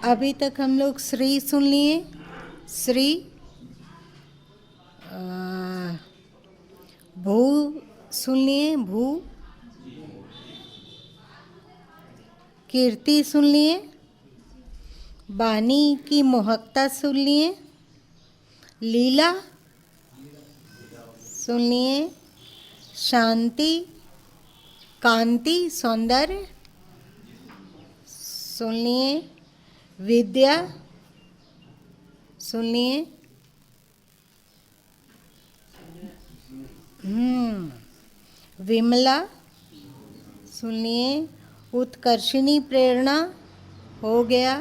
अभी तक हम लोग श्री सुन लिए। श्री, भू सुन लिए, भू। कीर्ति सुन लिए। बानी की मोहकता सुन लिए। लीला सुन लिए। शांति, कांति, सौंदर्य सुन लिए। विद्या सुन लिए। विमला सुन लिए। उत्कर्षिणी प्रेरणा हो गया।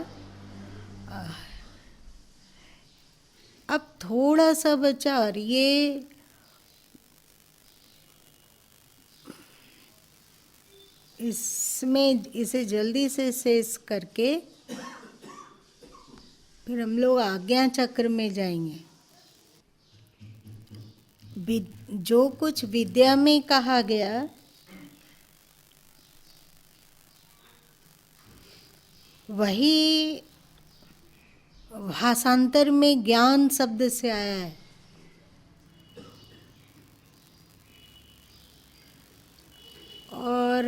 अब थोड़ा सा बचा और ये इसमें इसे जल्दी से शेष करके फिर हम लोग आज्ञा चक्र में जाएंगे। जो कुछ विद्या में कहा गया वही भाषांतर में ज्ञान शब्द से आया है। और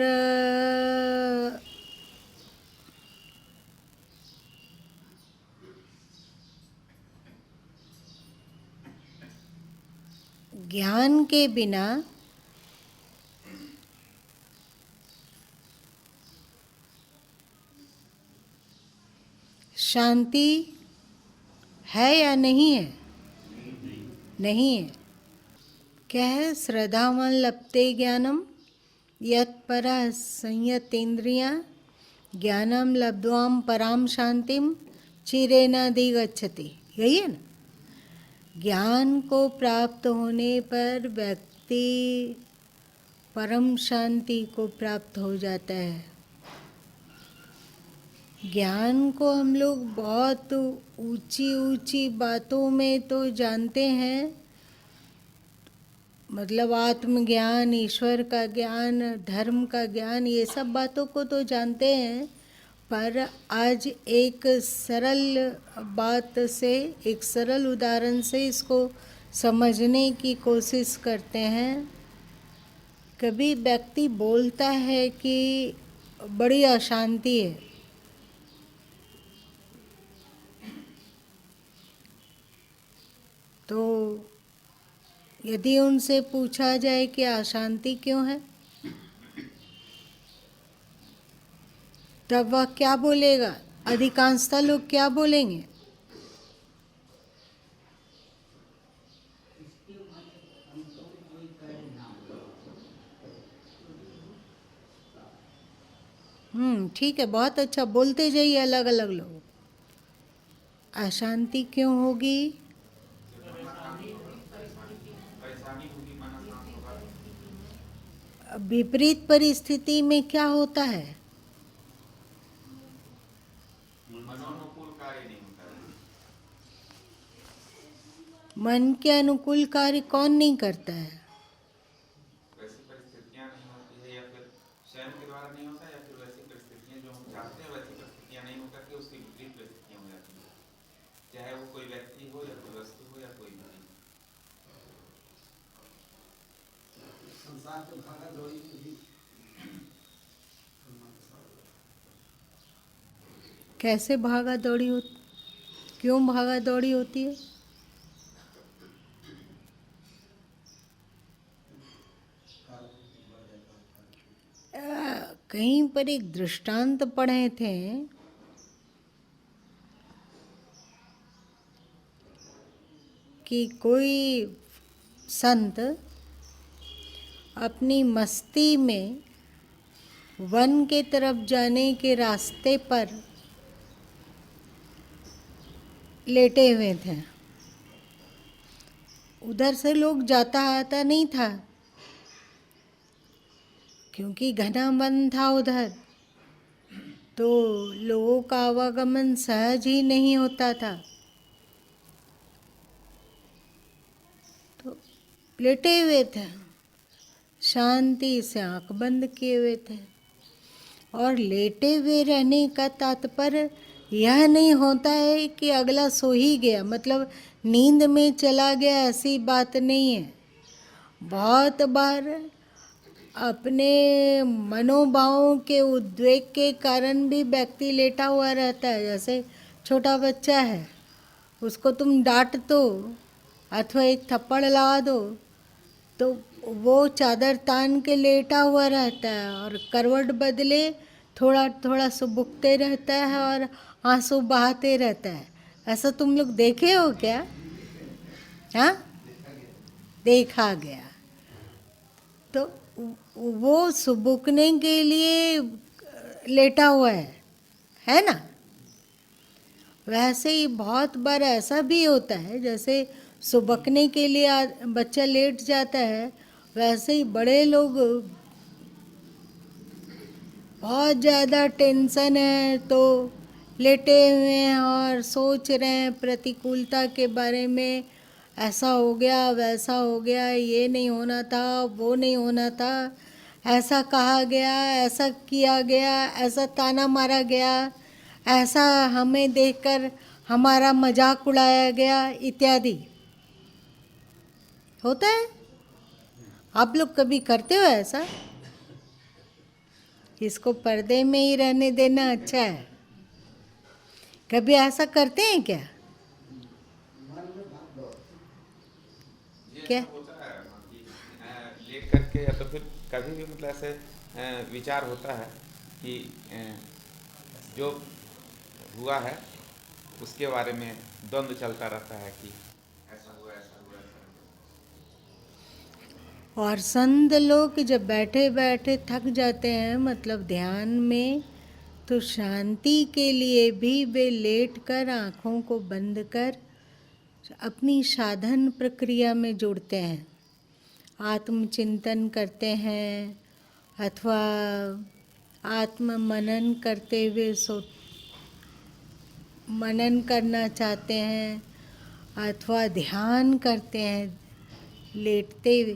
ज्ञान के बिना शांति है या नहीं है? नहीं है। क्या है? श्रद्धावान लभते ज्ञानम यत्परः संयतेन्द्रियाः ज्ञानम लब्ध्वाम पराम शांतिम चिरेणाधिगच्छति। यही है ना? ज्ञान को प्राप्त होने पर व्यक्ति परम शांति को प्राप्त हो जाता है। ज्ञान को हम लोग बहुत ऊंची ऊंची बातों में तो जानते हैं, मतलब आत्मज्ञान, ईश्वर का ज्ञान, धर्म का ज्ञान, ये सब बातों को तो जानते हैं। पर आज एक सरल बात से, एक सरल उदाहरण से इसको समझने की कोशिश करते हैं। कभी व्यक्ति बोलता है कि बड़ी अशांति है, तो यदि उनसे पूछा जाए कि अशांति क्यों है, तब वह क्या बोलेगा? अधिकांशतः लोग क्या बोलेंगे? ठीक है, बहुत अच्छा, बोलते जाइए अलग अलग लोग। अशांति क्यों होगी? विपरीत परिस्थिति में क्या होता है? मन के अनुकूल कार्य कौन नहीं करता है? वैसी परिस्थितियां नहीं होती है, या फिर स्वयं के द्वारा नहीं होता, या फिर वैसी परिस्थितियां जो हम चाहते हैं वैसी परिस्थितियां नहीं होकर के उसकी विपरीत परिस्थितियां हो जाती हैं, चाहे वो कोई व्यक्ति हो या कोई वस्तु हो या कोई भी। संसार के भागा दौड़ी भी कैसे भागा दौड़ी होती? क्यों भागा दौड़ी होती है? कहीं पर एक दृष्टांत पढ़े थे कि कोई संत अपनी मस्ती में वन के तरफ जाने के रास्ते पर लेटे हुए थे। उधर से लोग जाता आता नहीं था, क्योंकि घना वन था उधर, तो लोगों का आवागमन सहज ही नहीं होता था। तो लेटे हुए थे, शांति से आंख बंद किए हुए थे। और लेटे हुए रहने का तात्पर्य यह नहीं होता है कि अगला सो ही गया, मतलब नींद में चला गया, ऐसी बात नहीं है। बहुत बार अपने मनोभावों के उद्वेग के कारण भी व्यक्ति लेटा हुआ रहता है। जैसे छोटा बच्चा है, उसको तुम डांट दो अथवा एक थप्पड़ लगा दो तो वो चादर तान के लेटा हुआ रहता है और करवट बदले थोड़ा थोड़ा सुबुकते रहता है और आंसू बहाते रहता है। ऐसा तुम लोग देखे हो क्या? हाँ, देखा गया। तो वो सुबुकने के लिए लेटा हुआ है ना। वैसे ही बहुत बार ऐसा भी होता है, जैसे सुबकने के लिए बच्चा लेट जाता है, वैसे ही बड़े लोग बहुत ज़्यादा टेंशन है तो लेटे हुए हैं और सोच रहे हैं प्रतिकूलता के बारे में, ऐसा हो गया वैसा हो गया, ये नहीं होना था वो नहीं होना था, ऐसा कहा गया ऐसा किया गया, ऐसा ताना मारा गया, ऐसा हमें देखकर हमारा मजाक उड़ाया गया इत्यादि। होता है? आप लोग कभी करते हो ऐसा? इसको पर्दे में ही रहने देना अच्छा है। कभी ऐसा करते हैं क्या? क्या होता है कि लेट करके या तो फिर कभी भी मतलब ऐसे विचार होता है कि जो हुआ है उसके बारे में द्वंद्व चलता रहता है कि ऐसा हुआ ऐसा हुआ ऐसा हुआ। और संत लोग जब बैठे बैठे थक जाते हैं, मतलब ध्यान में, तो शांति के लिए भी वे लेट कर आँखों को बंद कर अपनी साधन प्रक्रिया में जुड़ते हैं, आत्मचिंतन करते हैं अथवा आत्म मनन करते हुए मनन करना चाहते हैं अथवा ध्यान करते हैं, लेटते हुए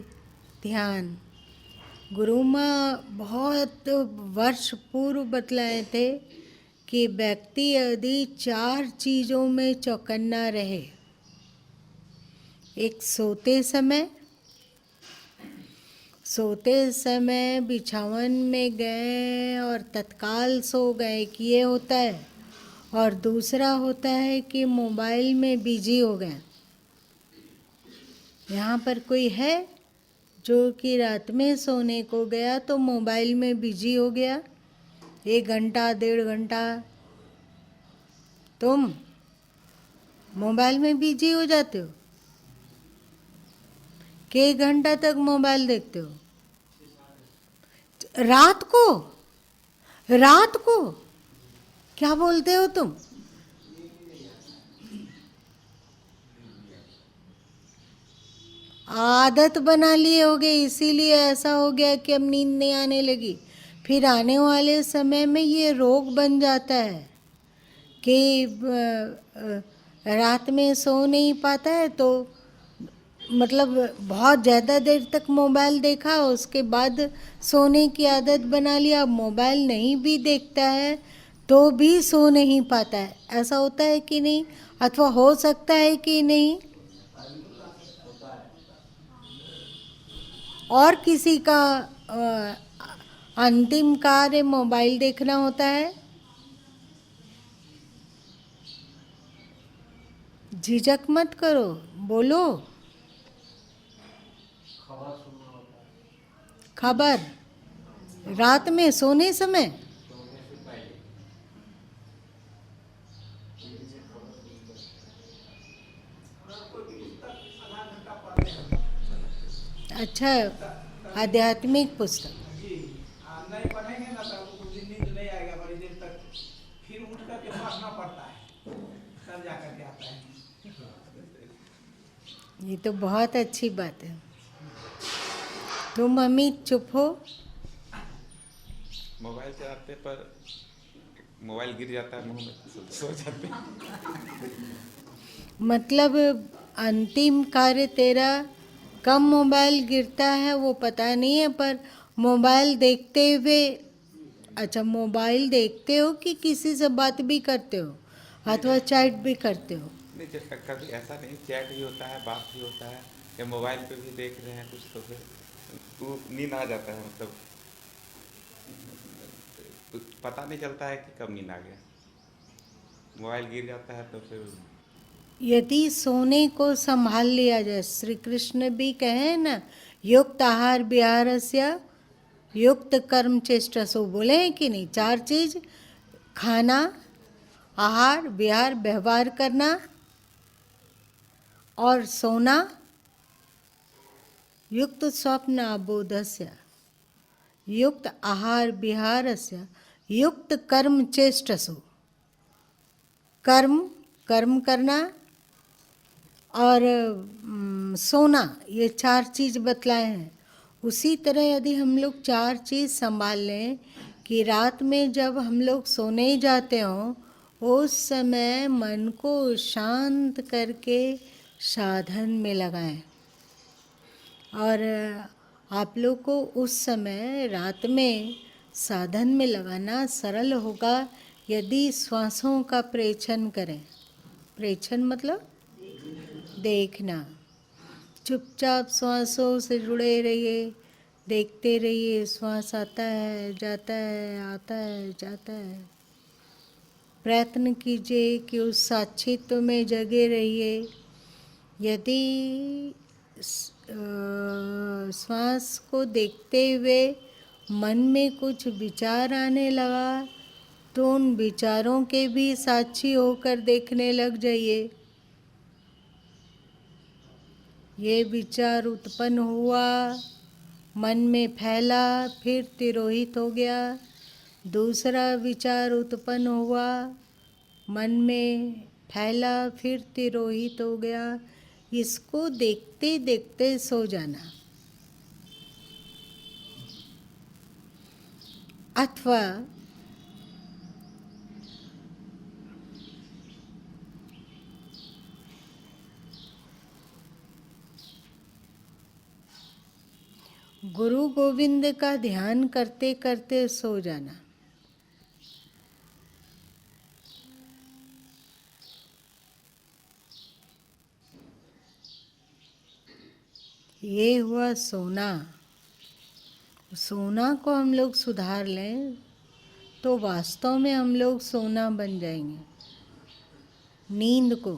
ध्यान। गुरु माँ बहुत वर्ष पूर्व बतलाए थे कि व्यक्ति यदि 4 चीज़ों में चौकन्ना रहे, एक सोते समय बिछावन में गए और तत्काल सो गए कि ये होता है, और दूसरा होता है कि मोबाइल में बिजी हो गए। यहाँ पर कोई है जो कि रात में सोने को गया तो मोबाइल में बिजी हो गया 1 घंटा 1.5 घंटा? तुम मोबाइल में बिजी हो जाते हो? कि 1 घंटा तक मोबाइल देखते हो? रात को क्या बोलते हो तुम? आदत बना लिए होगे, इसीलिए ऐसा हो गया कि अब नींद नहीं आने लगी। फिर आने वाले समय में ये रोग बन जाता है कि रात में सो नहीं पाता है, तो मतलब बहुत ज़्यादा देर तक मोबाइल देखा, उसके बाद सोने की आदत बना लिया। अब मोबाइल नहीं भी देखता है तो भी सो नहीं पाता है। ऐसा होता है कि नहीं? अथवा हो सकता है कि नहीं? और किसी का अंतिम कार्य मोबाइल देखना होता है? झिझक मत करो, बोलो। खबर रात में सोने समय? अच्छा, आध्यात्मिक पुस्तक नहीं पढ़ेंगे ना तो कुछ दिन नींद नहीं आएगा बड़ी देर तक, फिर उठ करके पढ़ना पड़ता है, तब जा करके आता है। ये तो बहुत अच्छी बात है। तुम अमित चुप हो? मोबाइल चलाते पर मोबाइल गिर जाता है मुंह में, सो जाते हैं। मतलब अंतिम कार्य तेरा कब मोबाइल गिरता है वो पता नहीं है, पर मोबाइल देखते हुए, अच्छा मोबाइल देखते हो कि किसी से बात भी करते हो? अथवा चैट भी करते हो? नहीं, जब कभी ऐसा नहीं, चैट भी होता है, बात भी होता है, या मोबाइल पे भी देख रहे हैं कुछ, तो फिर तो नींद आ जाता है, मतलब तो पता नहीं चलता है कि कब नींद आ गया, मोबाइल गिर जाता है तो फिर। यदि सोने को संभाल लिया जाए, श्री कृष्ण भी कहे ना, युक्त आहार विहारस्य युक्त कर्म चेष्टसो, बोले हैं कि नहीं? 4 चीज, खाना, आहार विहार व्यवहार करना, और सोना, युक्त स्वप्न अबोधस्य युक्त आहार विहारस्य युक्त कर्म चेष्टसु, कर्म कर्म करना और सोना, ये 4 चीज बतलाए हैं। उसी तरह यदि हम लोग 4 चीज संभाल लें कि रात में जब हम लोग सोने जाते हों, उस समय मन को शांत करके साधन में लगाएं। और आप लोग को उस समय रात में साधन में लगाना सरल होगा यदि श्वासों का प्रेक्षण करें। प्रेक्षण मतलब देखना, चुपचाप श्वासों से जुड़े रहिए, देखते रहिए, श्वास आता है जाता है, आता है जाता है। प्रयत्न कीजिए कि उस साक्षित्व में जगे रहिए। यदि श्वास को देखते हुए मन में कुछ विचार आने लगा तो उन विचारों के भी साक्षी होकर देखने लग जाइए। ये विचार उत्पन्न हुआ, मन में फैला, फिर तिरोहित हो गया। दूसरा विचार उत्पन्न हुआ, मन में फैला, फिर तिरोहित हो गया। इसको देखते देखते सो जाना। अथवा गुरु गोविंद का ध्यान करते करते सो जाना। ये हुआ सोना। सोना को हम लोग सुधार लें तो वास्तव में हम लोग सोना बन जाएंगे। नींद को,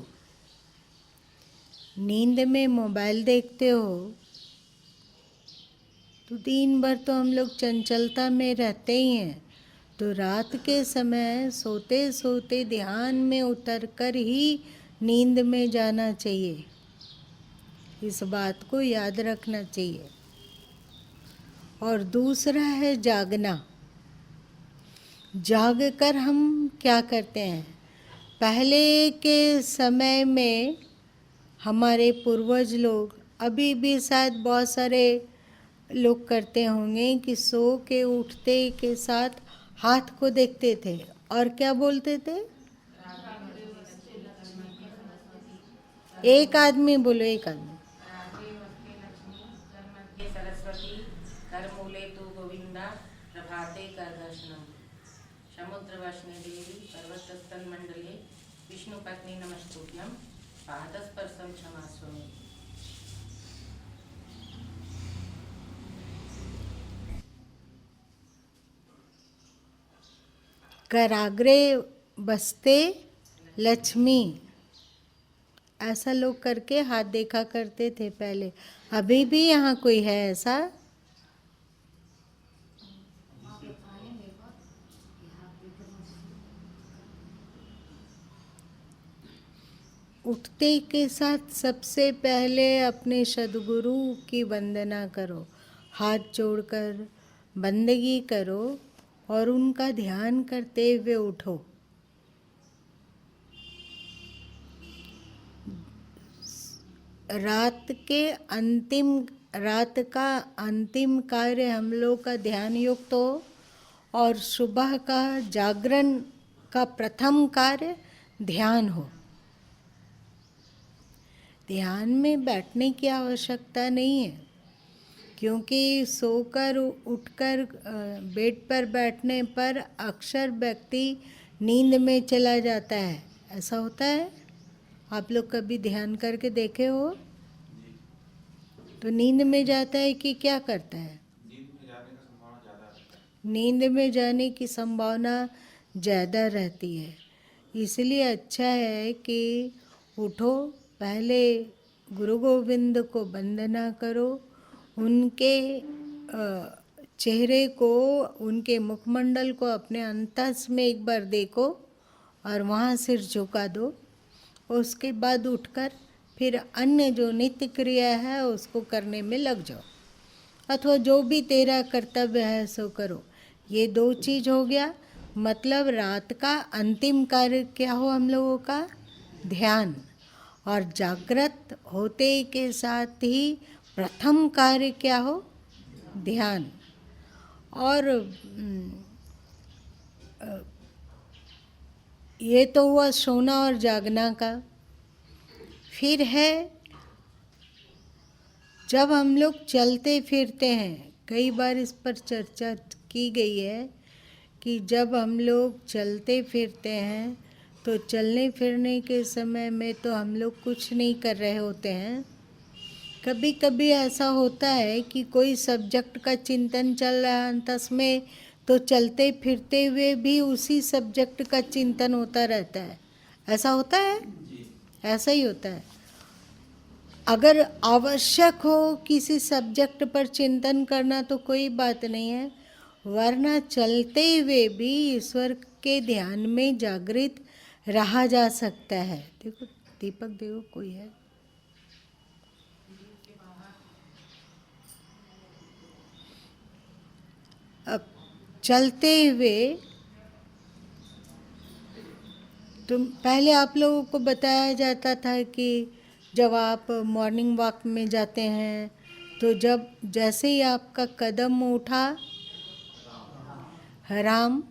नींद में मोबाइल देखते हो तो दिन भर तो हम लोग चंचलता में रहते ही हैं, तो रात के समय सोते सोते ध्यान में उतरकर ही नींद में जाना चाहिए। इस बात को याद रखना चाहिए। और दूसरा है जागना। जाग कर हम क्या करते हैं? पहले के समय में हमारे पूर्वज लोग, अभी भी शायद बहुत सारे लोग करते होंगे कि सो के उठते के साथ हाथ को देखते थे और क्या बोलते थे? एक आदमी बोलो, एक आदमी। सरस्वती करमूले तु गोविंदा प्रभाते कर दर्शनम समुद्र वशने देवी पर्वतस्थल मंडले विष्णु पत्नी नमस्तुभ्यम पादस्पर्शम क्षमास्वमे। कराग्रे बसते लक्ष्मी, ऐसा लोग करके हाथ देखा करते थे पहले। अभी भी यहाँ कोई है ऐसा? उठते के साथ सबसे पहले अपने सद्गुरु की वंदना करो, हाथ जोड़कर बंदगी करो और उनका ध्यान करते हुए उठो। रात का अंतिम कार्य हम लोग का ध्यान युक्त हो और सुबह का जागरण का प्रथम कार्य ध्यान हो। ध्यान में बैठने की आवश्यकता नहीं है, क्योंकि सोकर उठकर बेड पर बैठने पर अक्सर व्यक्ति नींद में चला जाता है। ऐसा होता है? आप लोग कभी ध्यान करके देखे हो? तो नींद में जाता है कि क्या करता है? नींद में जाने का संभावना ज़्यादा रहता है। नींद में जाने की संभावना ज़्यादा रहती है। इसलिए अच्छा है कि उठो, पहले गुरु गोविंद को वंदना करो, उनके चेहरे को, उनके मुखमंडल को अपने अंतस में एक बार देखो और वहाँ सिर झुका दो। उसके बाद उठकर फिर अन्य जो नित्य क्रिया है उसको करने में लग जाओ, अथवा जो भी तेरा कर्तव्य है सो करो। ये 2 चीज़ हो गया। मतलब रात का अंतिम कार्य क्या हो हम लोगों का? ध्यान। और जागृत होते के साथ ही प्रथम कार्य क्या हो? ध्यान। और ये तो हुआ सोना और जागना का। फिर है जब हम लोग चलते फिरते हैं, कई बार इस पर चर्चा की गई है कि जब हम लोग चलते फिरते हैं तो चलने फिरने के समय में तो हम लोग कुछ नहीं कर रहे होते हैं। कभी कभी ऐसा होता है कि कोई सब्जेक्ट का चिंतन चल रहा है अंतस में, तो चलते फिरते हुए भी उसी सब्जेक्ट का चिंतन होता रहता है। ऐसा होता है? ऐसा ही होता है। अगर आवश्यक हो किसी सब्जेक्ट पर चिंतन करना तो कोई बात नहीं है, वरना चलते हुए भी ईश्वर के ध्यान में जागृत रहा जा सकता है। देखो दीपक, देखो कोई है? अब चलते हुए तुम, पहले आप लोगों को बताया जाता था कि जब आप मॉर्निंग वॉक में जाते हैं तो जब जैसे ही आपका कदम उठा, राम,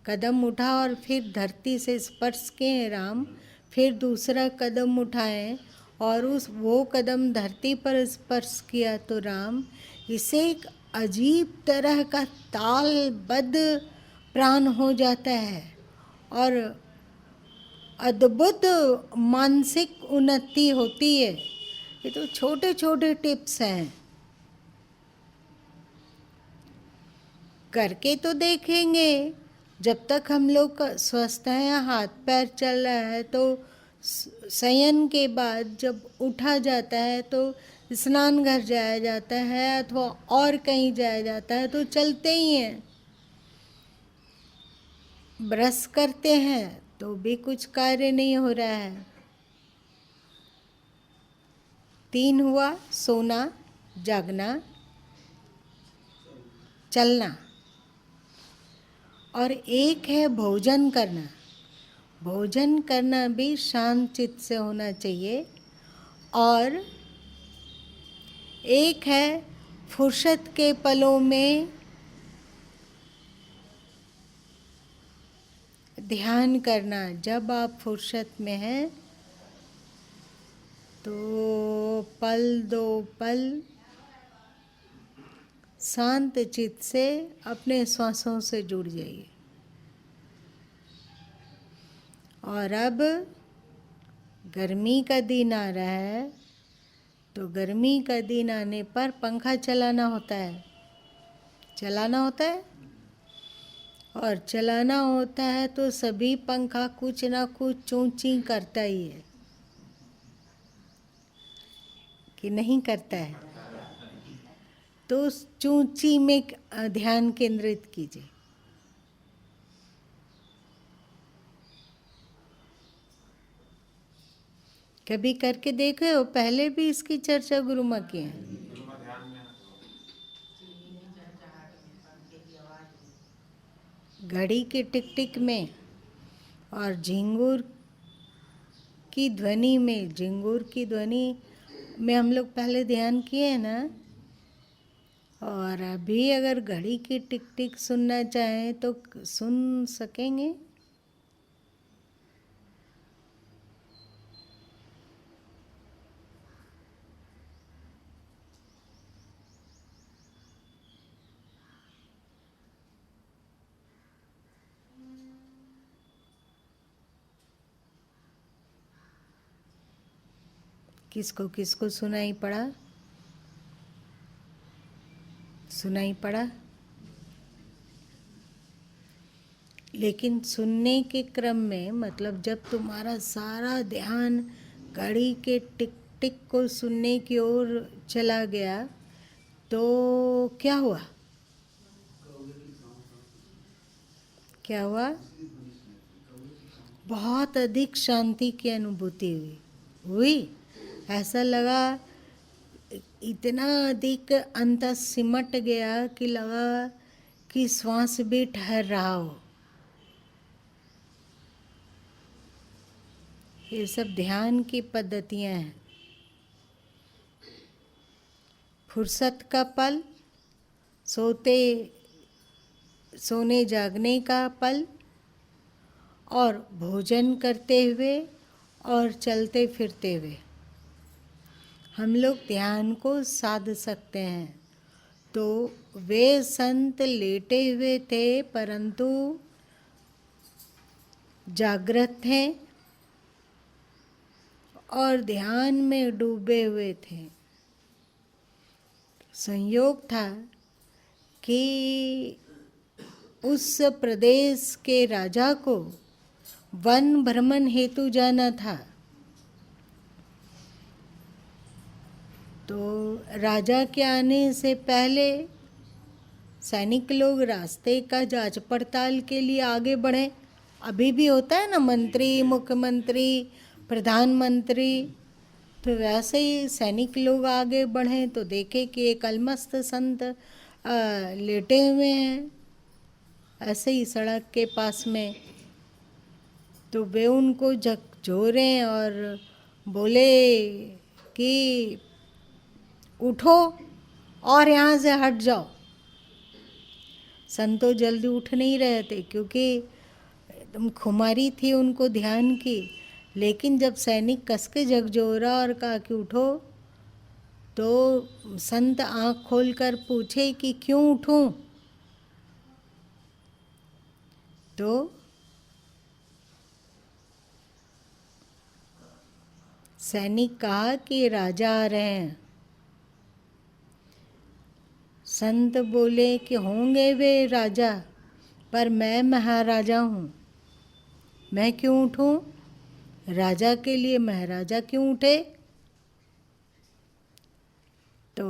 कदम उठा और फिर धरती से स्पर्श किए राम, फिर दूसरा कदम उठाएं और वो कदम धरती पर स्पर्श किया तो राम। इसे एक अजीब तरह का तालबद्ध प्राण हो जाता है और अद्भुत मानसिक उन्नति होती है। ये तो छोटे छोटे टिप्स हैं, करके तो देखेंगे। जब तक हम लोग स्वस्थ हैं, हाथ पैर चल रहा है, तो शयन के बाद जब उठा जाता है तो स्नान घर जाया जाता है अथवा और कहीं जाया जाता है तो चलते ही हैं। ब्रश करते हैं तो भी कुछ कार्य नहीं हो रहा है। 3 हुआ सोना, जागना, चलना, और एक है भोजन करना। भोजन करना भी शांत चित्त से होना चाहिए। और एक है फुर्सत के पलों में ध्यान करना। जब आप फुर्सत में हैं तो पल 2 पल शांत चित्त से अपने श्वासों से जुड़ जाइए। और अब गर्मी का दिन आ रहा है तो गर्मी का दिन आने पर पंखा चलाना होता है, चलाना होता है। और चलाना होता है तो सभी पंखा कुछ ना कुछ चूं-चीं करता ही है कि नहीं करता है? तो उस चूं-चीं में ध्यान केंद्रित कीजिए। कभी करके देखे हो? पहले भी इसकी चर्चा गुरु माँ की है। गुरुमा ध्यान में घड़ी की टिक टिक में और झिंगुर की ध्वनि में, झिंगुर की ध्वनि में हम लोग पहले ध्यान किए हैं ना। और अभी अगर घड़ी की टिक टिक सुनना चाहें तो सुन सकेंगे। किसको किसको सुनाई पड़ा? सुनाई पड़ा? लेकिन सुनने के क्रम में मतलब जब तुम्हारा सारा ध्यान घड़ी के टिक टिक को सुनने की ओर चला गया तो क्या हुआ? क्या हुआ? बहुत अधिक शांति की अनुभूति हुई। ऐसा लगा इतना अधिक अंत सिमट गया कि लगा कि श्वास भी ठहर रहा हो। ये सब ध्यान की पद्धतियां हैं। फुर्सत का पल, सोने जागने का पल, और भोजन करते हुए और चलते फिरते हुए हम लोग ध्यान को साध सकते हैं। तो वे संत लेटे हुए थे परंतु जागृत थे और ध्यान में डूबे हुए थे। संयोग था कि उस प्रदेश के राजा को वन भ्रमण हेतु जाना था। तो राजा के आने से पहले सैनिक लोग रास्ते का जांच पड़ताल के लिए आगे बढ़े। अभी भी होता है ना, मंत्री, मुख्यमंत्री, प्रधानमंत्री। तो वैसे ही सैनिक लोग आगे बढ़े तो देखे कि एक अलमस्त संत लेटे हुए हैं ऐसे ही सड़क के पास में। तो वे उनको झकझोरे और बोले कि उठो और यहाँ से हट जाओ। संतो जल्दी उठ नहीं रहे थे क्योंकि एकदम खुमारी थी उनको ध्यान की। लेकिन जब सैनिक कस के झकझोरा और कहा कि उठो, तो संत आँख खोलकर पूछे कि क्यों उठूं? तो सैनिक कहा कि राजा आ रहे हैं। संत बोले कि होंगे वे राजा, पर मैं महाराजा हूँ, मैं क्यों उठूं? राजा के लिए महाराजा क्यों उठे? तो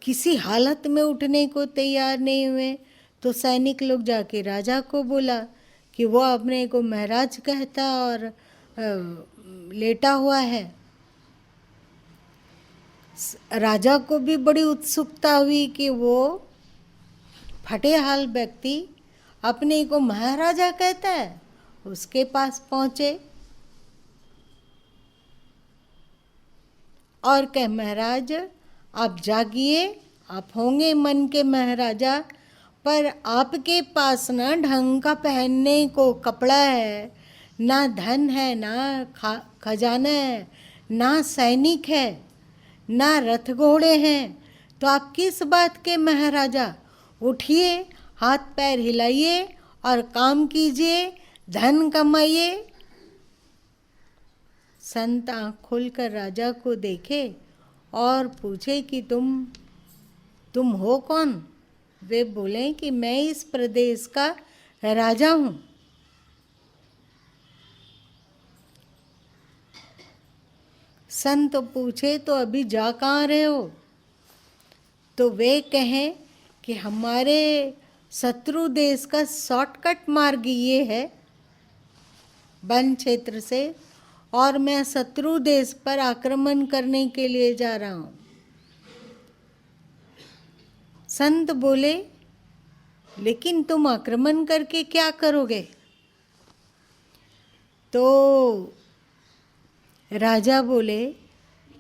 किसी हालत में उठने को तैयार नहीं हुए। तो सैनिक लोग जाके राजा को बोला कि वो अपने को महाराज कहता और लेटा हुआ है। राजा को भी बड़ी उत्सुकता हुई कि वो फटे हाल व्यक्ति अपने को महाराजा कहता है। उसके पास पहुंचे और कहे, महाराज आप जागिए, आप होंगे मन के महाराजा, पर आपके पास ना ढंग का पहनने को कपड़ा है, ना धन है, ना खजाना है, ना सैनिक है, ना रथ घोड़े हैं, तो आप किस बात के महाराजा? उठिए, हाथ पैर हिलाइए और काम कीजिए, धन कमाइए। संत आँख खोलकर राजा को देखे और पूछे कि तुम हो कौन? वे बोले कि मैं इस प्रदेश का राजा हूँ। संत पूछे तो अभी जा कहाँ रहे हो? तो वे कहें कि हमारे शत्रु देश का शॉर्टकट मार्ग ये है वन क्षेत्र से, और मैं शत्रु देश पर आक्रमण करने के लिए जा रहा हूँ। संत बोले, लेकिन तुम आक्रमण करके क्या करोगे? तो राजा बोले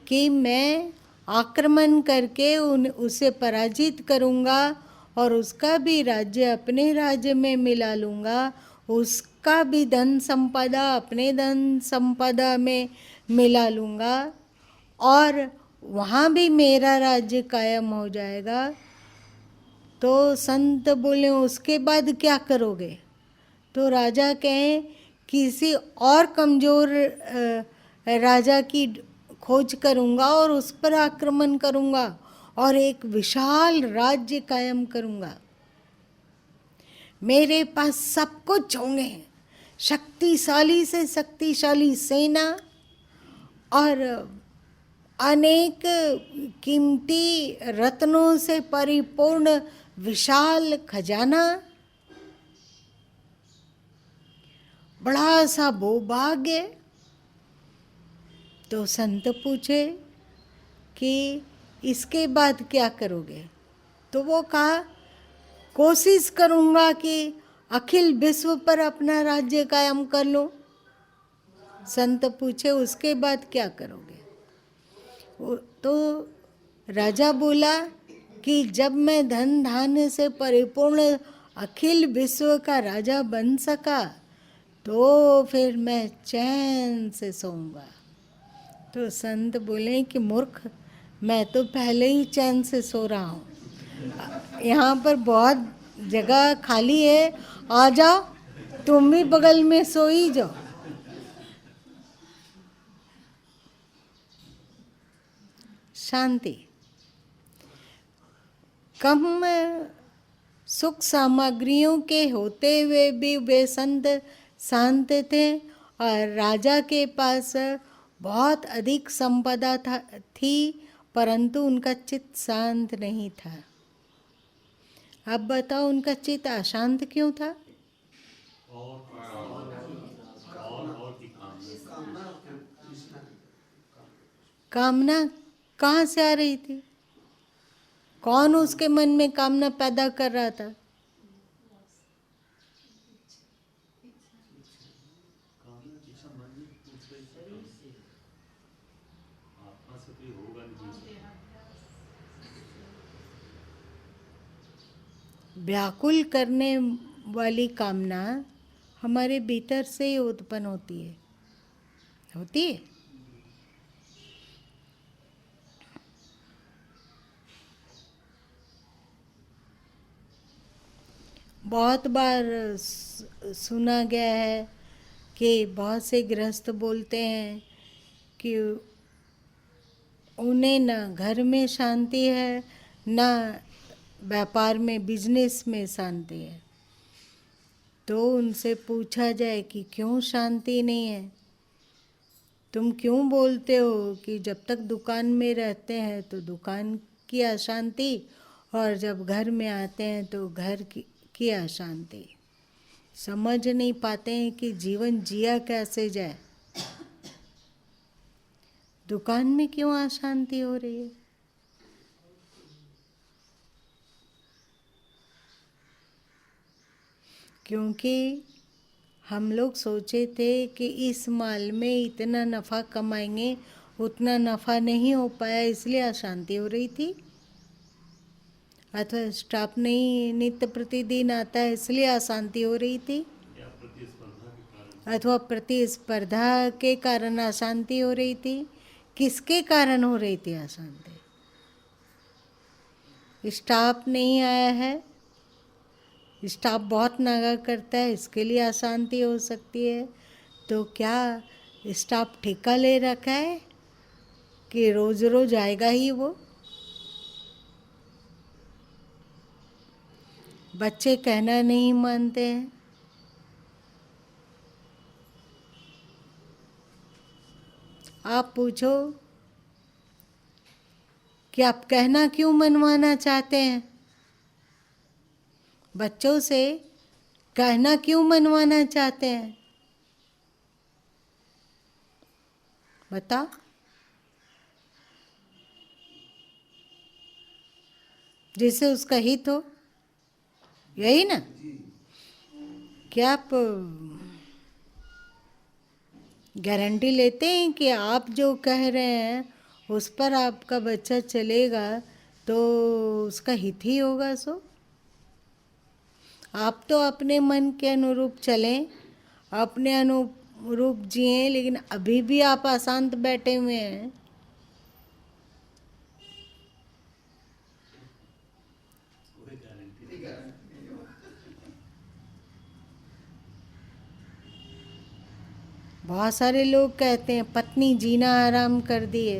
कि मैं आक्रमण करके उसे पराजित करूँगा और उसका भी राज्य अपने राज्य में मिला लूँगा, उसका भी धन संपदा अपने धन संपदा में मिला लूँगा और वहाँ भी मेरा राज्य कायम हो जाएगा। तो संत बोले, उसके बाद क्या करोगे? तो राजा कहें, किसी और कमज़ोर राजा की खोज करूँगा और उस पर आक्रमण करूँगा और एक विशाल राज्य कायम करूँगा। मेरे पास सब कुछ होंगे, शक्तिशाली से शक्तिशाली सेना और अनेक कीमती रत्नों से परिपूर्ण विशाल खजाना, बड़ा सा भूभाग्य। तो संत पूछे कि इसके बाद क्या करोगे? तो वो कहा, कोशिश करूँगा कि अखिल विश्व पर अपना राज्य कायम कर लूँ। संत पूछे उसके बाद क्या करोगे? तो राजा बोला कि जब मैं धन धान्य से परिपूर्ण अखिल विश्व का राजा बन सका तो फिर मैं चैन से सोऊंगा। तो संत बोले कि मूर्ख, मैं तो पहले ही चैन से सो रहा हूँ, यहाँ पर बहुत जगह खाली है, आ जाओ, तुम भी बगल में सो ही जाओ। शांति। कम सुख सामग्रियों के होते हुए भी वे संत शांत थे और राजा के पास बहुत अधिक संपदा थी, परंतु उनका चित्त शांत नहीं था। अब बताओ उनका चित्त अशांत क्यों था? कामना कहाँ से आ रही थी? कौन उसके मन में कामना पैदा कर रहा था? व्याकुल करने वाली कामना हमारे भीतर से ही उत्पन्न होती है। बहुत बार सुना गया है कि बहुत से गृहस्थ बोलते हैं कि उन्हें ना घर में शांति है, ना व्यापार में, बिजनेस में शांति है। तो उनसे पूछा जाए कि क्यों शांति नहीं है? तुम क्यों बोलते हो कि जब तक दुकान में रहते हैं तो दुकान की अशांति और जब घर में आते हैं तो घर की अशांति? समझ नहीं पाते हैं कि जीवन जिया कैसे जाए। दुकान में क्यों अशांति हो रही है? क्योंकि हम लोग सोचे थे कि इस माल में इतना नफ़ा कमाएंगे, उतना नफ़ा नहीं हो पाया, इसलिए अशांति हो रही थी। अथवा स्टाफ नहीं नित्य प्रतिदिन आता है इसलिए अशांति हो रही थी, अथवा प्रतिस्पर्धा के कारण अशांति हो रही थी। किसके कारण हो रही थी अशांति? स्टाफ नहीं आया है, स्टाफ बहुत नागा करता है, इसके लिए अशांति हो सकती है। तो क्या स्टाफ ठेका ले रखा है कि रोज रोज आएगा ही वो? बच्चे कहना नहीं मानते हैं। आप पूछो कि आप कहना क्यों मनवाना चाहते हैं? बच्चों से कहना क्यों मनवाना चाहते हैं? बता। जिससे उसका हित हो, यही ना? क्या आप गारंटी लेते हैं कि आप जो कह रहे हैं उस पर आपका बच्चा चलेगा तो उसका हित ही होगा? सो आप तो अपने मन के अनुरूप चलें, अपने अनुरूप जिएं, लेकिन अभी भी आप अशांत बैठे हुए हैं। बहुत सारे लोग कहते हैं पत्नी जीना आराम कर दिए।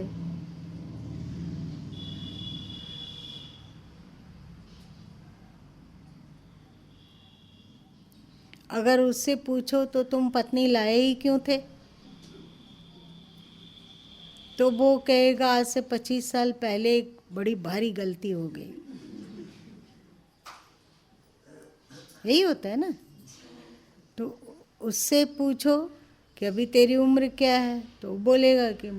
अगर उससे पूछो तो तुम पत्नी लाए ही क्यों थे, तो वो कहेगा आज से 25 साल पहले एक बड़ी भारी गलती हो गई। यही होता है ना। तो उससे पूछो कि अभी तेरी उम्र क्या है, तो बोलेगा कि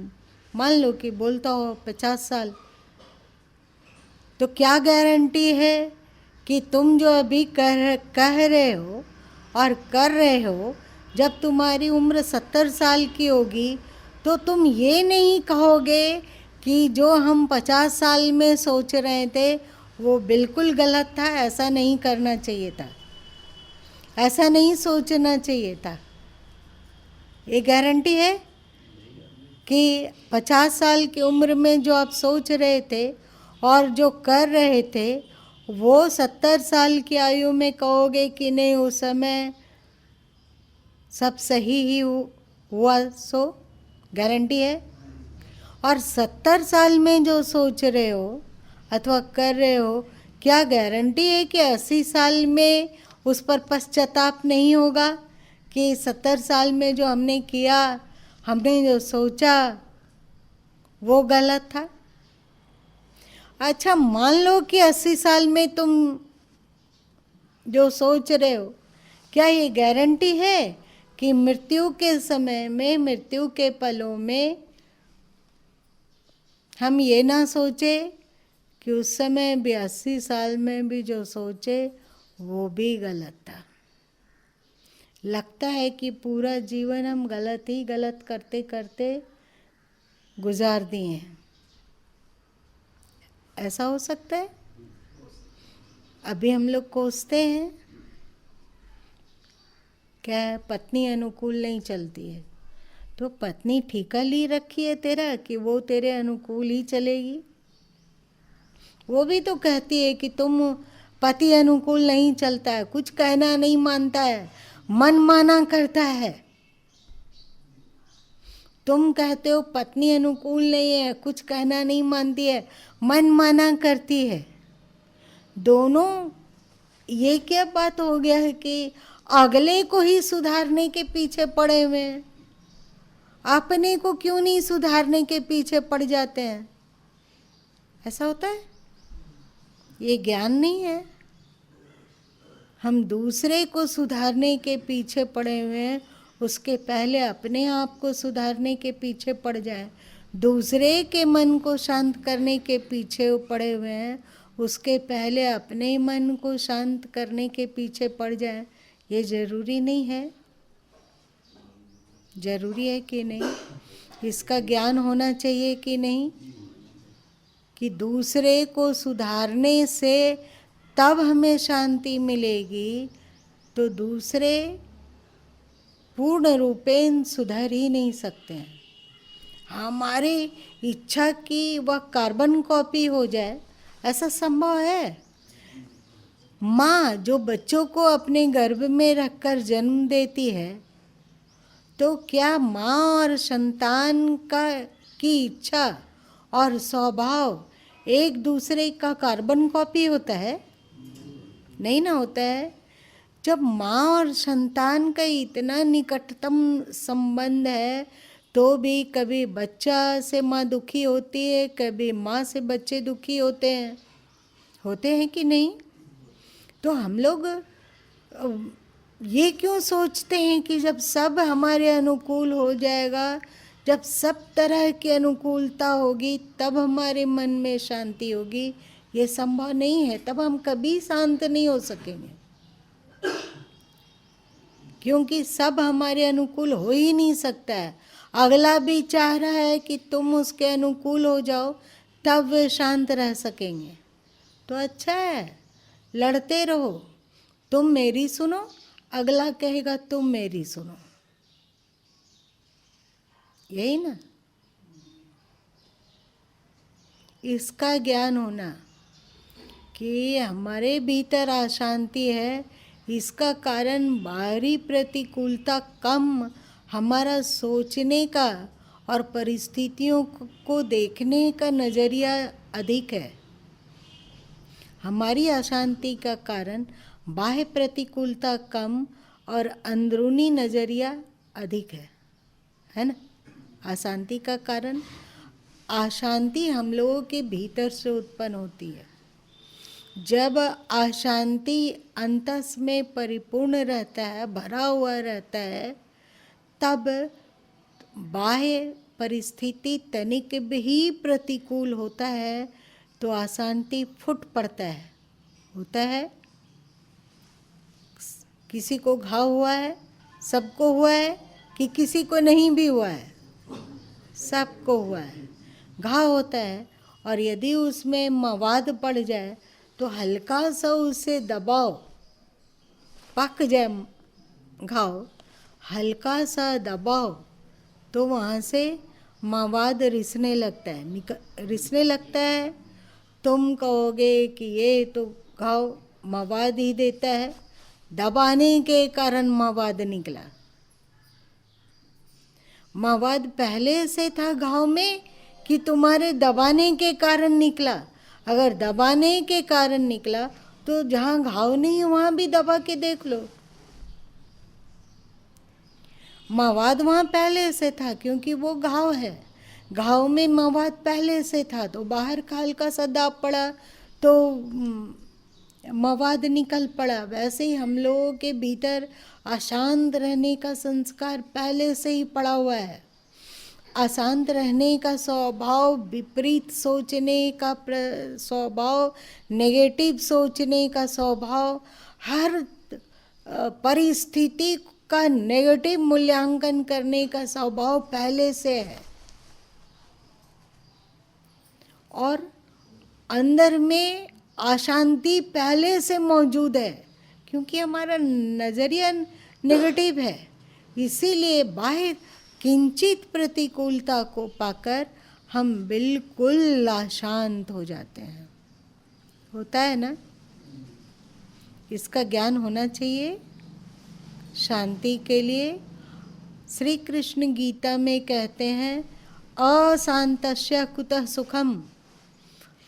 मान लो कि बोलता हो 50 साल। तो क्या गारंटी है कि तुम जो अभी कह रहे हो और कर रहे हो, जब तुम्हारी उम्र 70 साल की होगी तो तुम ये नहीं कहोगे कि जो हम 50 साल में सोच रहे थे वो बिल्कुल गलत था, ऐसा नहीं करना चाहिए था, ऐसा नहीं सोचना चाहिए था। ये गारंटी है कि 50 साल की उम्र में जो आप सोच रहे थे और जो कर रहे थे वो 70 साल की आयु में कहोगे कि नहीं उस समय सब सही ही हुआ, सो गारंटी है। और 70 साल में जो सोच रहे हो अथवा कर रहे हो, क्या गारंटी है कि 80 साल में उस पर पश्चाताप नहीं होगा कि 70 साल में जो हमने किया, हमने जो सोचा वो गलत था। अच्छा, मान लो कि 80 साल में तुम जो सोच रहे हो, क्या ये गारंटी है कि मृत्यु के समय में, मृत्यु के पलों में हम ये ना सोचे कि उस समय भी 80 साल में भी जो सोचे वो भी गलत था। लगता है कि पूरा जीवन हम गलत ही गलत करते करते गुजार दिए हैं। ऐसा हो सकता है। अभी हम लोग कोसते हैं क्या पत्नी अनुकूल नहीं चलती है, तो पत्नी ठेका ली रखी है तेरा कि वो तेरे अनुकूल ही चलेगी। वो भी तो कहती है कि तुम पति अनुकूल नहीं चलता है, कुछ कहना नहीं मानता है, मन माना करता है। तुम कहते हो पत्नी अनुकूल नहीं है, कुछ कहना नहीं मानती है, मन माना करती है। दोनों ये क्या बात हो गया है कि अगले को ही सुधारने के पीछे पड़े हुए हैं, अपने को क्यों नहीं सुधारने के पीछे पड़ जाते हैं। ऐसा होता है। ये ज्ञान नहीं है। हम दूसरे को सुधारने के पीछे पड़े हुए हैं, उसके पहले अपने आप को सुधारने के पीछे पड़ जाए। दूसरे के मन को शांत करने के पीछे पड़े हुए हैं, उसके पहले अपने मन को शांत करने के पीछे पड़ जाए। ये जरूरी नहीं है। जरूरी है कि नहीं, इसका ज्ञान होना चाहिए कि नहीं, कि दूसरे को सुधारने से तब हमें शांति मिलेगी। तो दूसरे पूर्ण रूपेण सुधर ही नहीं सकते हैं। हमारी इच्छा की वह कार्बन कॉपी हो जाए, ऐसा संभव है? माँ जो बच्चों को अपने गर्भ में रखकर जन्म देती है, तो क्या माँ और संतान की इच्छा और स्वभाव एक दूसरे का कार्बन कॉपी होता है? नहीं ना होता है। जब माँ और संतान का इतना निकटतम संबंध है, तो भी कभी बच्चा से माँ दुखी होती है, कभी माँ से बच्चे दुखी होते हैं कि नहीं? तो हम लोग ये क्यों सोचते हैं कि जब सब हमारे अनुकूल हो जाएगा, जब सब तरह की अनुकूलता होगी, तब हमारे मन में शांति होगी? ये संभव नहीं है। तब हम कभी शांत नहीं हो सकेंगे, क्योंकि सब हमारे अनुकूल हो ही नहीं सकता है। अगला भी चाह रहा है कि तुम उसके अनुकूल हो जाओ, तब वे शांत रह सकेंगे। तो अच्छा है, लड़ते रहो। तुम मेरी सुनो, अगला कहेगा तुम मेरी सुनो। यही ना, इसका ज्ञान होना कि हमारे भीतर अशांति है, इसका कारण बाहरी प्रतिकूलता कम हमारा सोचने का और परिस्थितियों को देखने का नज़रिया अधिक है। हमारी अशांति का कारण बाह्य प्रतिकूलता कम और अंदरूनी नज़रिया अधिक है ना। अशांति का कारण, अशांति हम लोगों के भीतर से उत्पन्न होती है। जब अशांति अंतस में परिपूर्ण रहता है, भरा हुआ रहता है, तब बाह्य परिस्थिति तनिक भी प्रतिकूल होता है तो अशांति फूट पड़ता है। होता है, किसी को घाव हुआ है, सबको हुआ है कि किसी को नहीं भी हुआ है? सबको हुआ है। घाव होता है और यदि उसमें मवाद पड़ जाए तो हल्का सा उसे दबाओ, पक जाए घाव, हल्का सा दबाओ तो वहाँ से मवाद रिसने लगता है, रिसने लगता है। तुम कहोगे कि ये तो घाव मवाद ही देता है, दबाने के कारण मवाद निकला। मवाद पहले से था घाव में कि तुम्हारे दबाने के कारण निकला? अगर दबाने के कारण निकला तो जहाँ घाव नहीं वहाँ भी दबा के देख लो। मवाद वहाँ पहले से था क्योंकि वो घाव है, घाव में मवाद पहले से था तो बाहर का हल्का सा दाब पड़ा तो मवाद निकल पड़ा। वैसे ही हम लोगों के भीतर अशांत रहने का संस्कार पहले से ही पड़ा हुआ है। अशांत रहने का स्वभाव, विपरीत सोचने का स्वभाव, नेगेटिव सोचने का स्वभाव, हर परिस्थिति का नेगेटिव मूल्यांकन करने का स्वभाव पहले से है। और अंदर में अशांति पहले से मौजूद है क्योंकि हमारा नज़रिया नेगेटिव है। इसीलिए बाहर किंचित प्रतिकूलता को पाकर हम बिल्कुल अशांत हो जाते हैं। होता है ना? इसका ज्ञान होना चाहिए शांति के लिए। श्री कृष्ण गीता में कहते हैं, अशांतस्य कुतः सुखम,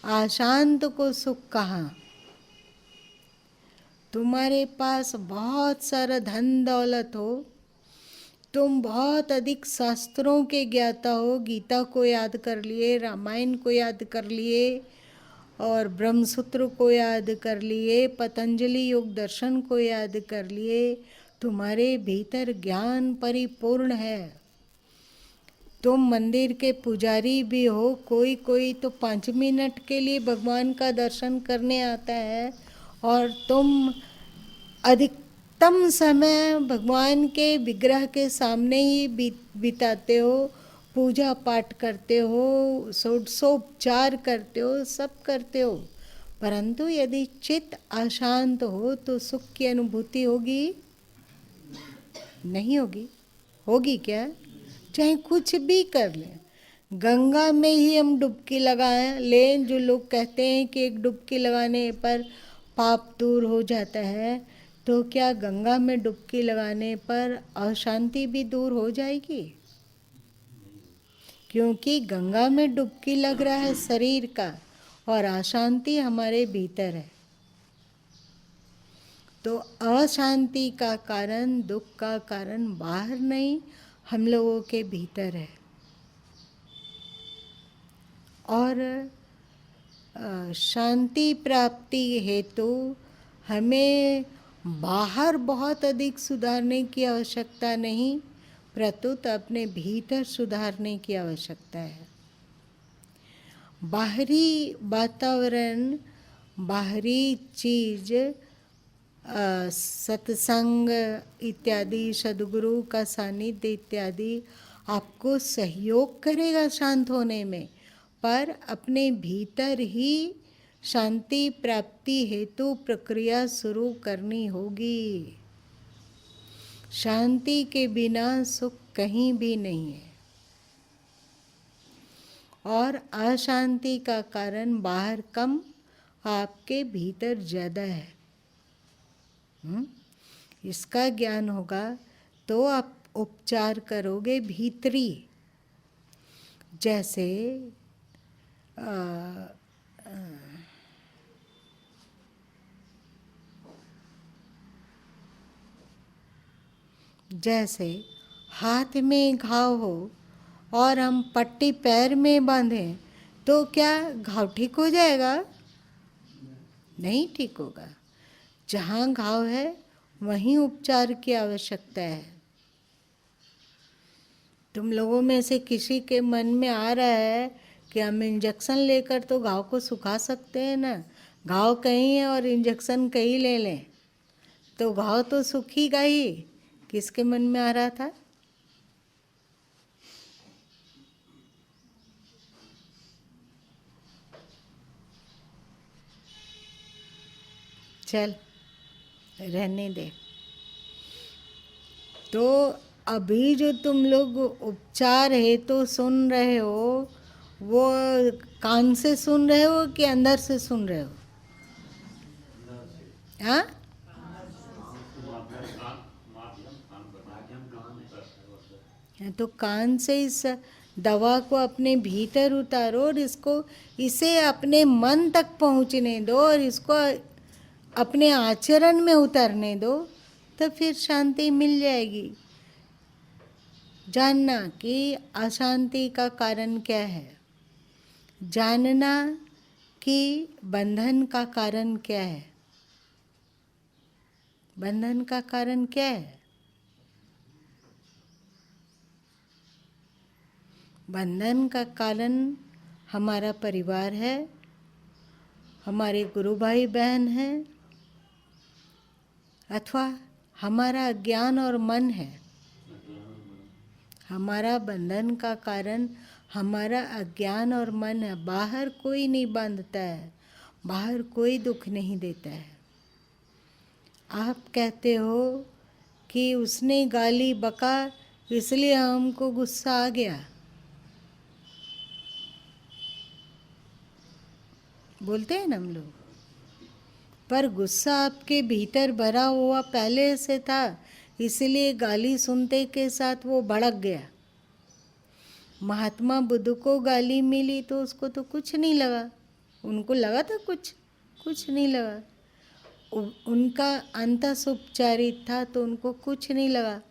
अशांत को सुख कहाँ। तुम्हारे पास बहुत सारा धन दौलत हो, तुम बहुत अधिक शास्त्रों के ज्ञाता हो, गीता को याद कर लिए, रामायण को याद कर लिए और ब्रह्मसूत्र को याद कर लिए, पतंजलि योग दर्शन को याद कर लिए, तुम्हारे भीतर ज्ञान परिपूर्ण है। तुम मंदिर के पुजारी भी हो, कोई कोई तो 5 मिनट के लिए भगवान का दर्शन करने आता है और तुम अधिकतम समय भगवान के विग्रह के सामने ही बिताते हो, पूजा पाठ करते हो, षोडशोपचार करते हो, सब करते हो। परंतु यदि चित्त अशांत हो तो सुख की अनुभूति होगी? नहीं होगी। होगी क्या? चाहे कुछ भी कर लें, गंगा में ही हम डुबकी लगाएं लें, जो लोग कहते हैं कि एक डुबकी लगाने पर पाप दूर हो जाता है, तो क्या गंगा में डुबकी लगाने पर अशांति भी दूर हो जाएगी? क्योंकि गंगा में डुबकी लग रहा है शरीर का और अशांति हमारे भीतर है। तो अशांति का कारण, दुख का कारण बाहर नहीं, हम लोगों के भीतर है। और शांति प्राप्ति हेतु हमें बाहर बहुत अधिक सुधारने की आवश्यकता नहीं, प्रत्युत अपने भीतर सुधारने की आवश्यकता है। बाहरी वातावरण, बाहरी चीज, सत्संग इत्यादि, सद्गुरु का सानिध्य इत्यादि आपको सहयोग करेगा शांत होने में, पर अपने भीतर ही शांति प्राप्ति हेतु प्रक्रिया शुरू करनी होगी। शांति के बिना सुख कहीं भी नहीं है। और अशांति का कारण बाहर कम, आपके भीतर ज़्यादा है। इसका ज्ञान होगा तो आप उपचार करोगे भीतरी, जैसे जैसे हाथ में घाव हो और हम पट्टी पैर में बांधें तो क्या घाव ठीक हो जाएगा? नहीं ठीक होगा। जहाँ घाव है वहीं उपचार की आवश्यकता है। तुम लोगों में से किसी के मन में आ रहा है कि हम इंजेक्शन लेकर तो घाव को सुखा सकते हैं ना, घाव कहीं है और इंजेक्शन कहीं ले लें तो घाव तो सूखेगा ही। किसके मन में आ रहा था? चल रहने दे। तो अभी जो तुम लोग उपचार है तो सुन रहे हो, वो कान से सुन रहे हो कि अंदर से सुन रहे हो? हाँ, तो कान से इस दवा को अपने भीतर उतारो और इसे अपने मन तक पहुँचने दो और इसको अपने आचरण में उतारने दो, तो फिर शांति मिल जाएगी। जानना कि अशांति का कारण क्या है, जानना कि बंधन का कारण क्या है। बंधन का कारण क्या है? बंधन का कारण हमारा परिवार है, हमारे गुरु भाई बहन हैं, अथवा हमारा अज्ञान और मन है। हमारा बंधन का कारण हमारा अज्ञान और मन है। बाहर कोई नहीं बांधता है, बाहर कोई दुख नहीं देता है। आप कहते हो कि उसने गाली बका इसलिए हमको गुस्सा आ गया, बोलते हैं ना हम लोग, पर गुस्सा आपके भीतर भरा हुआ पहले से था, इसलिए गाली सुनते के साथ वो भड़क गया। महात्मा बुद्ध को गाली मिली तो उसको तो कुछ नहीं लगा, उनको लगा था कुछ नहीं लगा। उनका अंतस उपचारित था तो उनको कुछ नहीं लगा।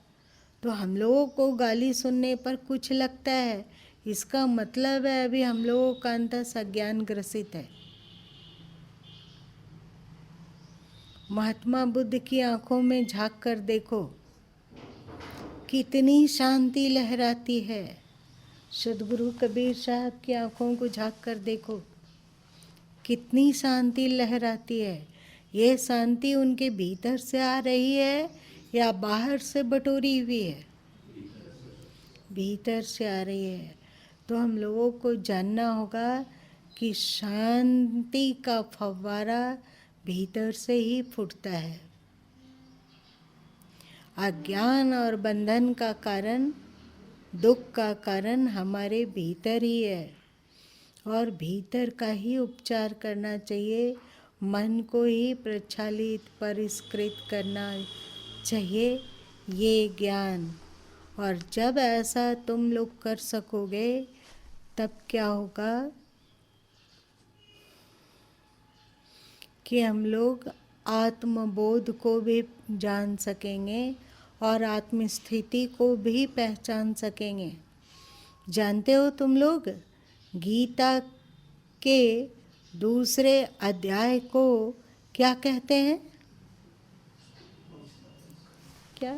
तो हम लोगों को गाली सुनने पर कुछ लगता है, इसका मतलब है अभी हम लोगों का अंतस अज्ञान ग्रसित है। महात्मा बुद्ध की आंखों में झांक कर देखो, कितनी शांति लहराती है। सद्गुरु कबीर साहब की आंखों को झांक कर देखो, कितनी शांति लहराती है। ये शांति उनके भीतर से आ रही है या बाहर से बटोरी हुई है? भीतर से आ रही है। तो हम लोगों को जानना होगा कि शांति का फव्वारा भीतर से ही फूटता है। अज्ञान और बंधन का कारण, दुख का कारण हमारे भीतर ही है और भीतर का ही उपचार करना चाहिए। मन को ही प्रक्षालित परिष्कृत करना चाहिए, ये ज्ञान। और जब ऐसा तुम लोग कर सकोगे तब क्या होगा कि हम लोग आत्मबोध को भी जान सकेंगे और आत्मस्थिति को भी पहचान सकेंगे। जानते हो तुम लोग गीता के दूसरे अध्याय को क्या कहते हैं? क्या?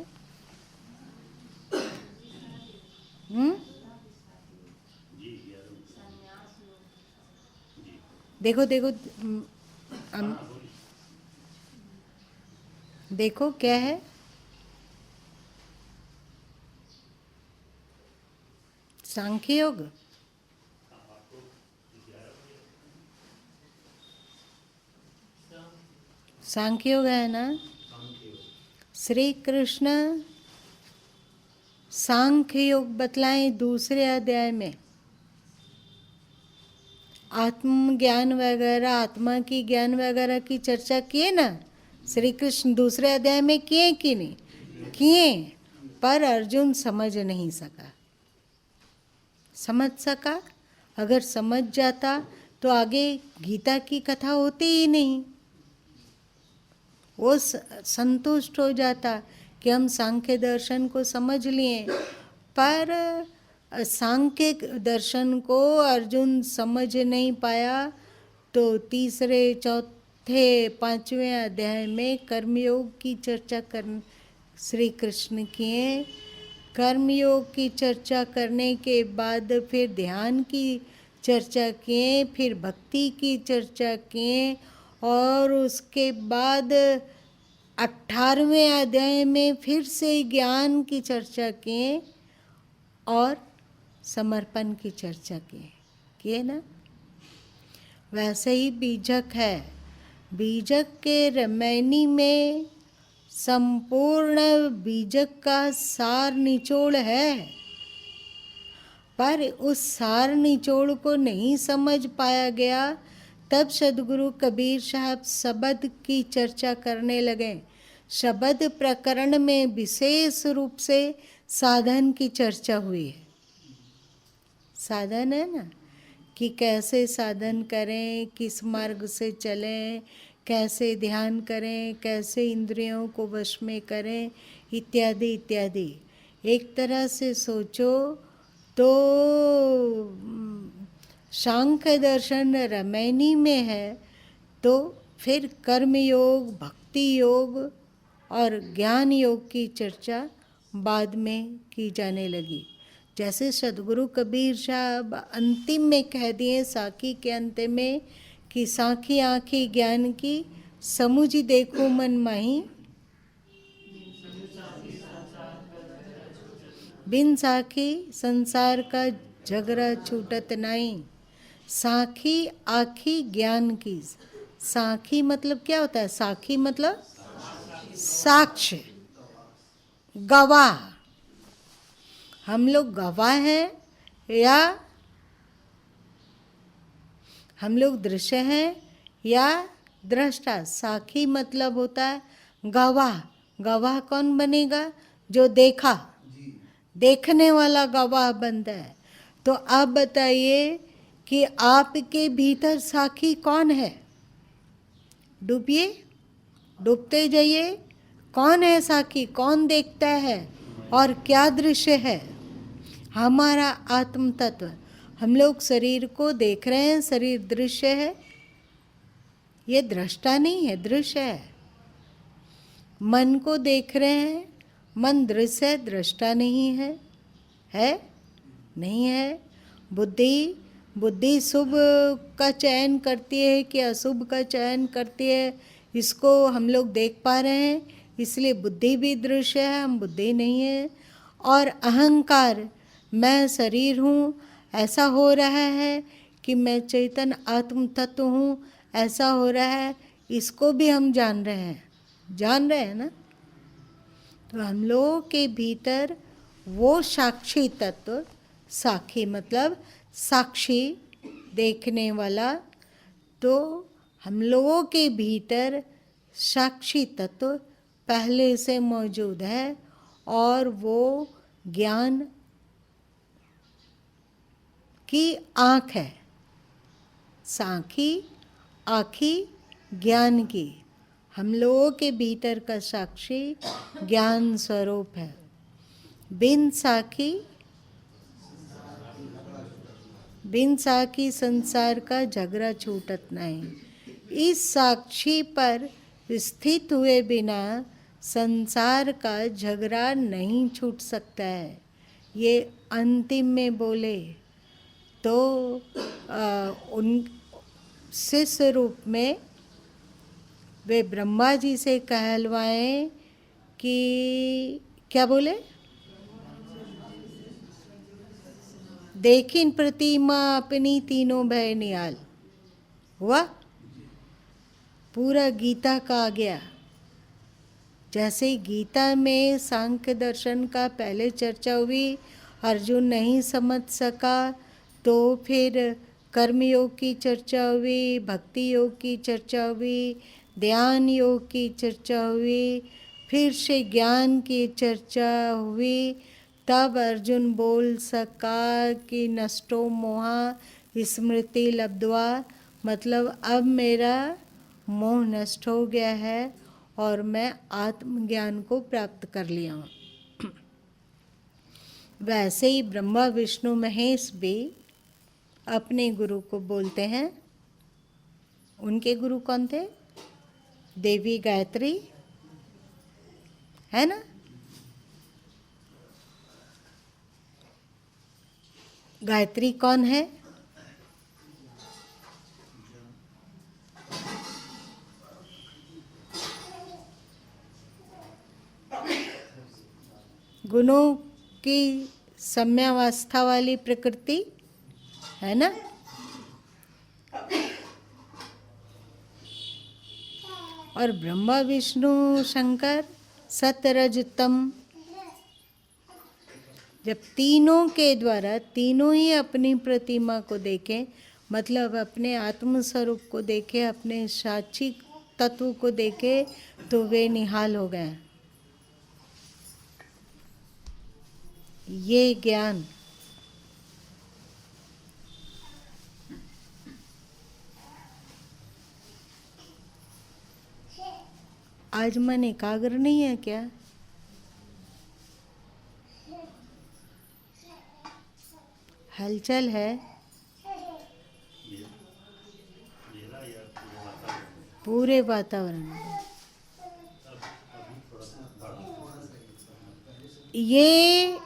देखो देखो क्या है? सांख्य योग। सांख्य योग है ना? श्री कृष्ण सांख्य योग बतलाएं दूसरे अध्याय में। आत्मज्ञान वगैरह, आत्मा की ज्ञान वगैरह की चर्चा किए ना श्री कृष्ण दूसरे अध्याय में, किए कि नहीं किए? पर अर्जुन समझ नहीं सका। समझ सका, अगर समझ जाता तो आगे गीता की कथा होती ही नहीं। वो संतुष्ट हो जाता कि हम सांख्य दर्शन को समझ लिए, पर सांख्य दर्शन को अर्जुन समझ नहीं पाया। तो तीसरे, चौथे, पांचवें अध्याय में कर्मयोग की चर्चा कर श्री कृष्ण किए। कर्मयोग की चर्चा करने के बाद फिर ध्यान की चर्चा किए, फिर भक्ति की चर्चा किए, और उसके बाद 18वें अध्याय में फिर से ज्ञान की चर्चा किए और समर्पण की चर्चा किए ना। वैसे ही बीजक है। बीजक के रामायणी में संपूर्ण बीजक का सार निचोड़ है, पर उस सार निचोड़ को नहीं समझ पाया गया। तब सदगुरु कबीर साहब शब्द की चर्चा करने लगे। शब्द प्रकरण में विशेष रूप से साधन की चर्चा हुई है। साधन है ना, कि कैसे साधन करें, किस मार्ग से चलें, कैसे ध्यान करें, कैसे इंद्रियों को वश में करें, इत्यादि इत्यादि। एक तरह से सोचो तो सांख्य दर्शन रामायणी में है, तो फिर कर्म योग, भक्ति योग और ज्ञान योग की चर्चा बाद में की जाने लगी। जैसे सदगुरु कबीर साहब अंतिम में कह दिए, साखी के अंत में, कि साखी आँखी ज्ञान की, समुझ देखो मन माही, बिन साखी संसार का झगड़ा छूटत नहीं। साखी आखी ज्ञान की। साखी मतलब क्या होता है? साखी मतलब साक्ष्य, गवाह। हम लोग गवाह हैं या हम लोग दृश्य हैं या दृष्टा। साखी मतलब होता है गवाह। गवाह कौन बनेगा? जो देखा, देखने वाला गवाह बनता है। तो आप बताइए कि आपके भीतर साखी कौन है? डूबिए, डूबते जाइए। कौन है साखी? कौन देखता है और क्या दृश्य है? हमारा आत्म तत्व। हम लोग शरीर को देख रहे हैं, शरीर दृश्य है, ये दृष्टा नहीं है, दृश्य है। मन को देख रहे हैं, मन दृश्य है, दृष्टा नहीं है। है? नहीं है। बुद्धि, बुद्धि शुभ का चयन करती है कि अशुभ का चयन करती है, इसको हम लोग देख पा रहे हैं, इसलिए बुद्धि भी दृश्य है, हम बुद्धि नहीं है। और अहंकार, मैं शरीर हूँ, ऐसा हो रहा है कि मैं चैतन्य आत्म तत्व हूँ, ऐसा हो रहा है, इसको भी हम जान रहे हैं। जान रहे हैं ना? तो हम लोगों के भीतर वो साक्षी तत्व, साक्षी मतलब साक्षी, देखने वाला, तो हम लोगों के भीतर साक्षी तत्व पहले से मौजूद है, और वो ज्ञान की आँख है। साखी आँखी ज्ञान की। हम लोगों के भीतर का साक्षी ज्ञान स्वरूप है। बिन साखी, बिन साखी संसार का झगड़ा छूटत नहीं। इस साक्षी पर स्थित हुए बिना संसार का झगड़ा नहीं छूट सकता है। ये अंतिम में बोले तो उन शिष्य रूप में वे ब्रह्मा जी से कहलवाएं कि क्या बोले? देखिन प्रतिमा अपनी तीनों भय निहाल। हुआ? पूरा गीता का आ गया। जैसे गीता में सांख्य दर्शन का पहले चर्चा हुई, अर्जुन नहीं समझ सका, तो फिर कर्मयोग की चर्चा हुई, भक्ति योग की चर्चा हुई, ध्यान योग की चर्चा हुई, फिर से ज्ञान की चर्चा हुई। तब अर्जुन बोल सका कि नष्टो मोहा स्मृति लब्ध्वा, मतलब अब मेरा मोह नष्ट हो गया है और मैं आत्मज्ञान को प्राप्त कर लिया हूँ। वैसे ही ब्रह्मा विष्णु महेश भी अपने गुरु को बोलते हैं। उनके गुरु कौन थे? देवी गायत्री, है ना? गायत्री कौन है? गुणों की सम्यावस्था वाली प्रकृति, है ना? और ब्रह्मा विष्णु शंकर सतरजतम। जब तीनों के द्वारा तीनों ही अपनी प्रतिमा को देखें, मतलब अपने आत्म स्वरूप को देखे, अपने साक्षी तत्व को देखे, तो वे निहाल हो गए। ये ज्ञान आज मन एकाग्र नहीं है क्या? हलचल है पूरे वातावरण में। ये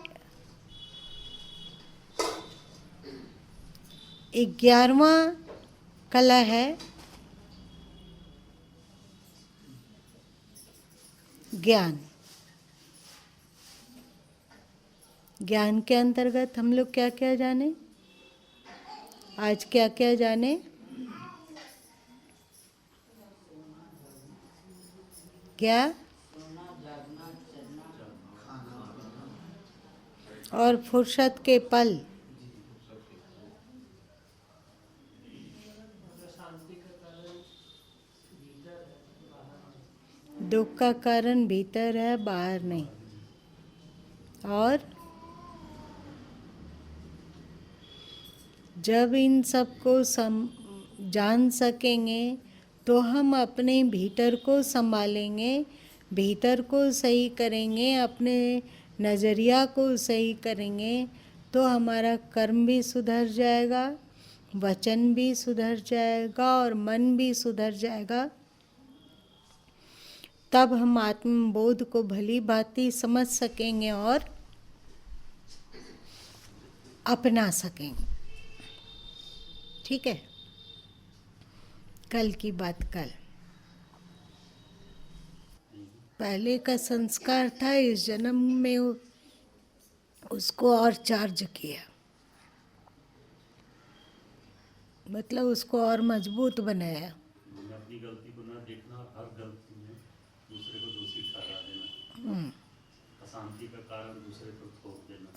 11वां कला है, ज्ञान। ज्ञान के अंतर्गत हम लोग क्या क्या जाने? आज क्या क्या जाने? क्या? और फुर्सत के पल। दुख का कारण भीतर है, बाहर नहीं। और जब इन सबको जान सकेंगे तो हम अपने भीतर को संभालेंगे, भीतर को सही करेंगे, अपने नज़रिया को सही करेंगे, तो हमारा कर्म भी सुधर जाएगा, वचन भी सुधर जाएगा और मन भी सुधर जाएगा। तब हम आत्मबोध को भली भांति समझ सकेंगे और अपना सकेंगे। ठीक है, कल की बात कल। पहले का संस्कार था, इस जन्म में उसको और चार्ज किया, मतलब उसको और मजबूत बनाया। अपनी गलती को ना देखना, हर गलती में दूसरे को दोषी ठहरा देना, अशांति का कारण दूसरे को थोप देना,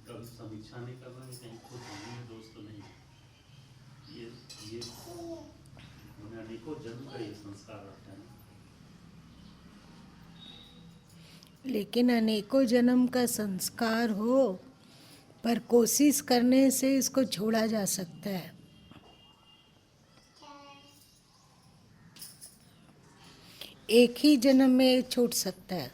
कभी समीक्षा नहीं करना कि कहीं खुद हमें दोष तो नहीं। ये उन्हें अनेकों जन्म का ये संस्कार रहता है। लेकिन अनेकों जन्म का संस्कार हो, पर कोशिश करने से इसको छोड़ा जा सकता है। एक ही जन्म में छूट सकता है।